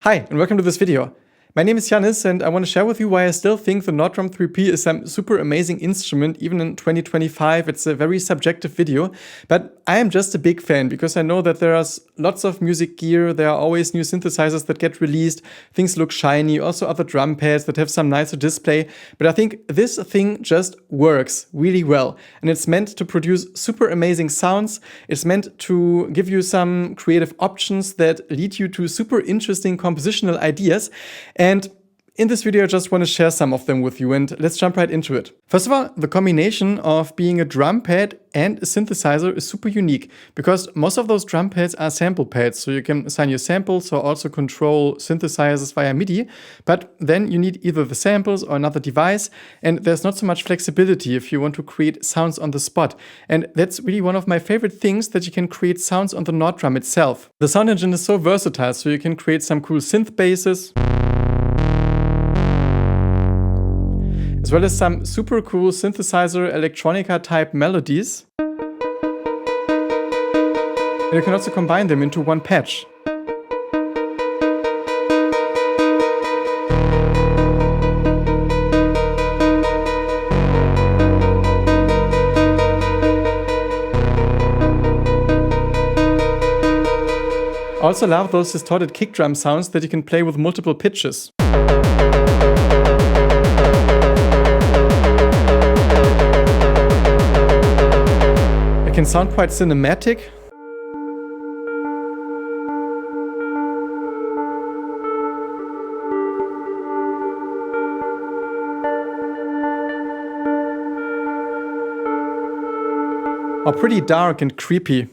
Hi, and welcome to this video. My name is Janis, and I want to share with you why I still think the Nord Drum 3P is some super amazing instrument, even in 2025. It's a very subjective video, but I am just a big fan because I know that there are lots of music gear, there are always new synthesizers that get released, things look shiny, also other drum pads that have some nicer display, but I think this thing just works really well, and it's meant to produce super amazing sounds. It's meant to give you some creative options that lead you to super interesting compositional ideas. And in this video, I just want to share some of them with you, and let's jump right into it. First of all, the combination of being a drum pad and a synthesizer is super unique because most of those drum pads are sample pads, so you can assign your samples or also control synthesizers via MIDI, but then you need either the samples or another device, and there's not so much flexibility if you want to create sounds on the spot. And that's really one of my favorite things, that you can create sounds on the Nord Drum itself. The sound engine is so versatile, so you can create some cool synth basses, as well as some super cool synthesizer electronica type melodies. And you can also combine them into one patch. I also love those distorted kick drum sounds that you can play with multiple pitches. It can sound quite cinematic. Or pretty dark and creepy.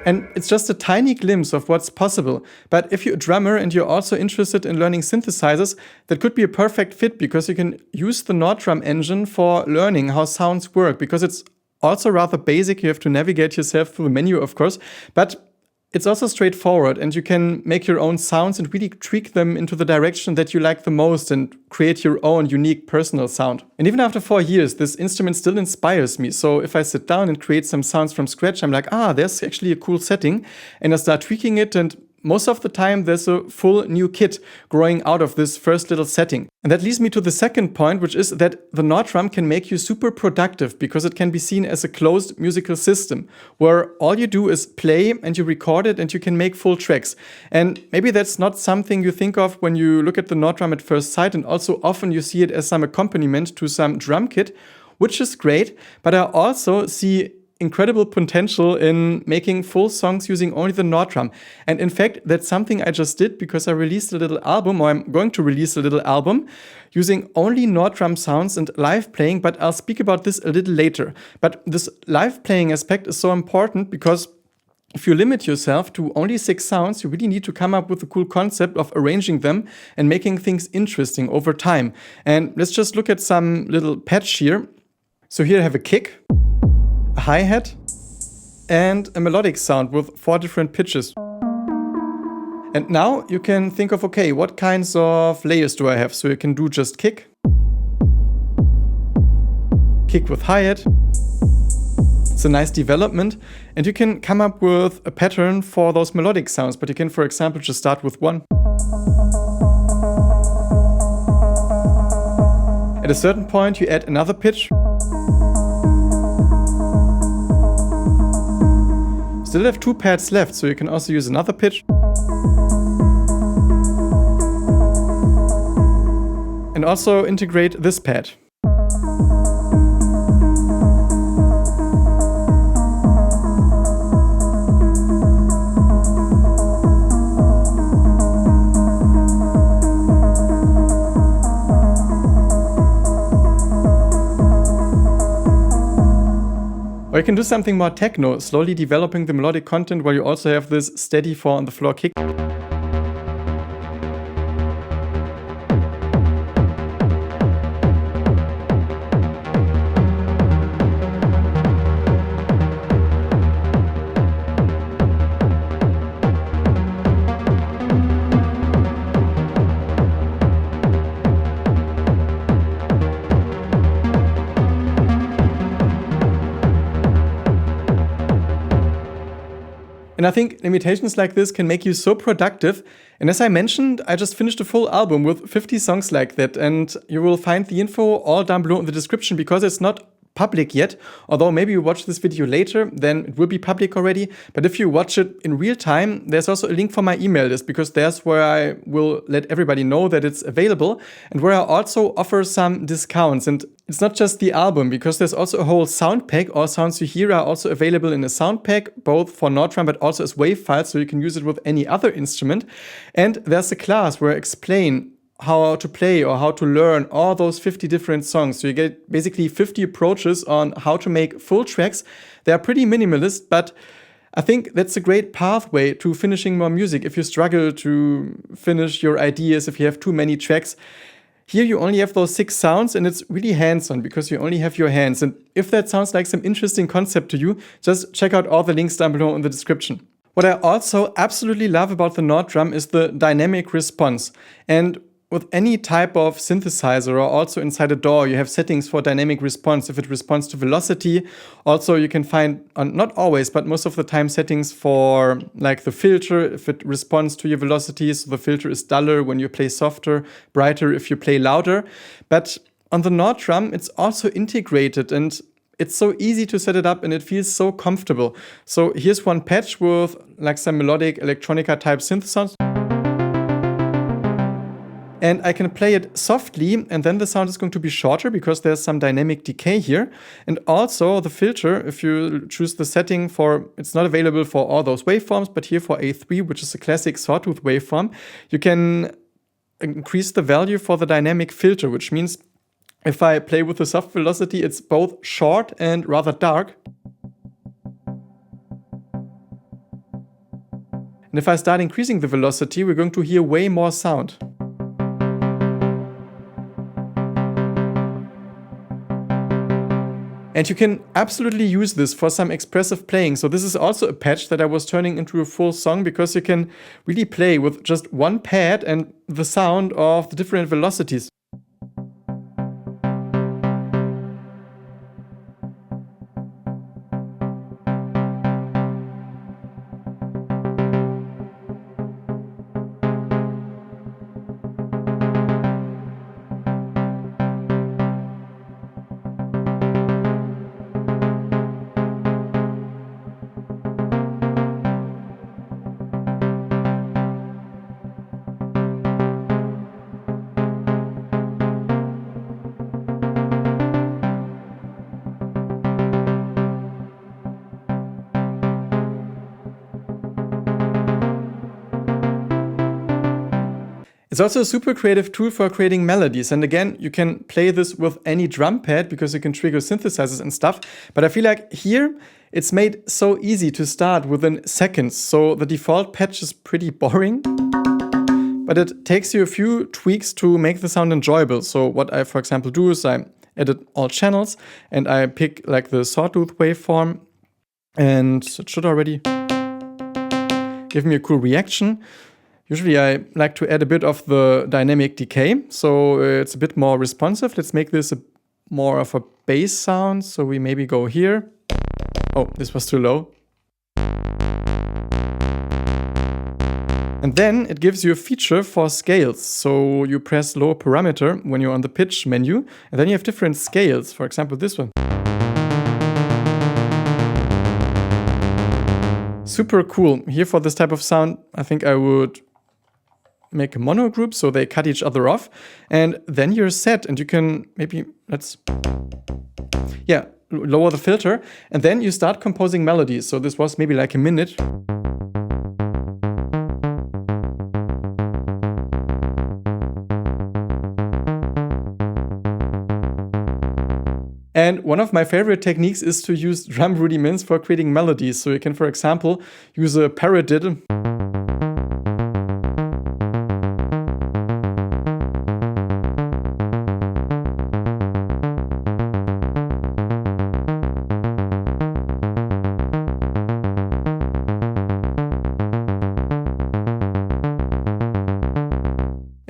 And it's just a tiny glimpse of what's possible. But if you're a drummer and you're also interested in learning synthesizers, that could be a perfect fit because you can use the Nord Drum engine for learning how sounds work, because it's also rather basic. You have to navigate yourself through the menu, of course, but it's also straightforward, and you can make your own sounds and really tweak them into the direction that you like the most and create your own unique personal sound. And even after 4 years, this instrument still inspires me. So if I sit down and create some sounds from scratch, I'm like, there's actually a cool setting, and I start tweaking it, and most of the time there's a full new kit growing out of this first little setting. And that leads me to the second point, which is that the Nord Drum can make you super productive because it can be seen as a closed musical system where all you do is play and you record it and you can make full tracks. And maybe that's not something you think of when you look at the Nord Drum at first sight, and also often you see it as some accompaniment to some drum kit, which is great, but I also see incredible potential in making full songs using only the Nord Drum. And in fact, that's something I just did because I released a little album, or I'm going to release a little album using only Nord Drum sounds and live playing, but I'll speak about this a little later. But this live playing aspect is so important because if you limit yourself to only 6 sounds, you really need to come up with a cool concept of arranging them and making things interesting over time. And let's just look at some little patch here. So here I have a kick, a hi-hat, and a melodic sound with 4 different pitches. And now you can think of, okay, what kinds of layers do I have? So you can do just kick with hi-hat. It's a nice development, and you can come up with a pattern for those melodic sounds, but you can, for example, just start with 1. At a certain point, you add another pitch. Still have 2 pads left, so you can also use another pitch. And also integrate this pad. Or you can do something more techno, slowly developing the melodic content while you also have this steady 4 on the floor kick. And I think limitations like this can make you so productive. And as I mentioned, I just finished a full album with 50 songs like that. And you will find the info all down below in the description because it's not public yet. Although maybe you watch this video later, then it will be public already. But if you watch it in real time, there's also a link for my email list because there's where I will let everybody know that it's available and where I also offer some discounts. And it's not just the album because there's also a whole sound pack. All sounds you hear are also available in a sound pack, both for Nordrum but also as WAV files, so you can use it with any other instrument. And there's a class where I explain how to play or how to learn all those 50 different songs. So you get basically 50 approaches on how to make full tracks. They are pretty minimalist, but I think that's a great pathway to finishing more music. If you struggle to finish your ideas, if you have too many tracks, here you only have those 6 sounds and it's really hands-on because you only have your hands. And if that sounds like some interesting concept to you, just check out all the links down below in the description. What I also absolutely love about the Nordrum is the dynamic response. And with any type of synthesizer or also inside a DAW, you have settings for dynamic response. If it responds to velocity, also you can find, not always, but most of the time, settings for like the filter, if it responds to your velocity. So the filter is duller when you play softer, brighter if you play louder. But on the Nordrum, it's also integrated and it's so easy to set it up and it feels so comfortable. So here's one patch with like some melodic electronica type synth sounds. And I can play it softly, and then the sound is going to be shorter because there's some dynamic decay here. And also the filter, if you choose the setting for, it's not available for all those waveforms, but here for A3, which is a classic sawtooth waveform, you can increase the value for the dynamic filter, which means if I play with the soft velocity, it's both short and rather dark. And if I start increasing the velocity, we're going to hear way more sound. And you can absolutely use this for some expressive playing. So this is also a patch that I was turning into a full song because you can really play with just one pad and the sound of the different velocities. It's also a super creative tool for creating melodies. And again, you can play this with any drum pad because you can trigger synthesizers and stuff. But I feel like here it's made so easy to start within seconds. So the default patch is pretty boring, but it takes you a few tweaks to make the sound enjoyable. So what I, for example, do is I edit all channels and I pick like the sawtooth waveform, and it should already give me a cool reaction. Usually I like to add a bit of the dynamic decay, so it's a bit more responsive. Let's make this more of a bass sound, so we maybe go here. Oh, this was too low. And then it gives you a feature for scales. So you press lower parameter when you're on the pitch menu, and then you have different scales. For example, this one. Super cool. Here for this type of sound, I think I would make a mono group so they cut each other off, and then you're set, and you can maybe, lower the filter, and then you start composing melodies. So this was maybe like a minute. And one of my favorite techniques is to use drum rudiments for creating melodies. So you can, for example, use a paradiddle.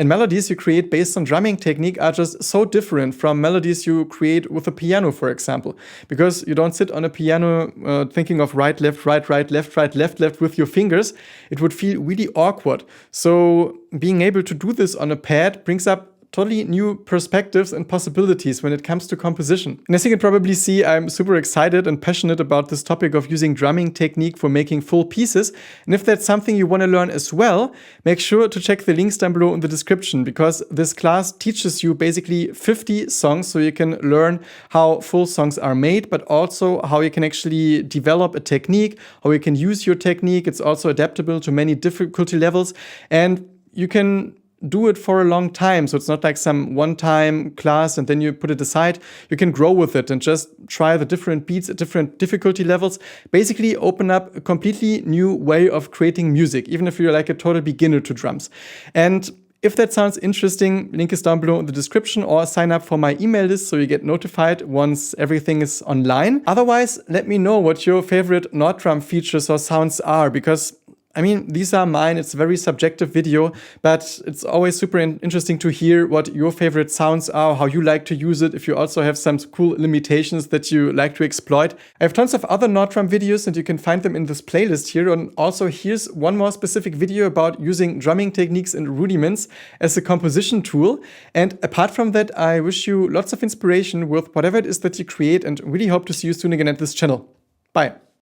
And melodies you create based on drumming technique are just so different from melodies you create with a piano, for example, because you don't sit on a piano thinking of right, left, right, right, left, right, left, left with your fingers. It would feel really awkward. So being able to do this on a pad brings up totally new perspectives and possibilities when it comes to composition. And as you can probably see, I'm super excited and passionate about this topic of using drumming technique for making full pieces. And if that's something you want to learn as well, make sure to check the links down below in the description, because this class teaches you basically 50 songs, so you can learn how full songs are made, but also how you can actually develop a technique, how you can use your technique. It's also adaptable to many difficulty levels, and you can do it for a long time. So it's not like some one-time class and then you put it aside. You can grow with it and just try the different beats at different difficulty levels. Basically open up a completely new way of creating music, even if you're like a total beginner to drums. And if that sounds interesting, link is down below in the description, or sign up for my email list so you get notified once everything is online. Otherwise, let me know what your favorite Nord drum features or sounds are, because I mean, these are mine. It's a very subjective video, but it's always super interesting to hear what your favorite sounds are, how you like to use it, if you also have some cool limitations that you like to exploit. I have tons of other Nord drum videos and you can find them in this playlist here. And also here's one more specific video about using drumming techniques and rudiments as a composition tool. And apart from that, I wish you lots of inspiration with whatever it is that you create, and really hope to see you soon again at this channel. Bye.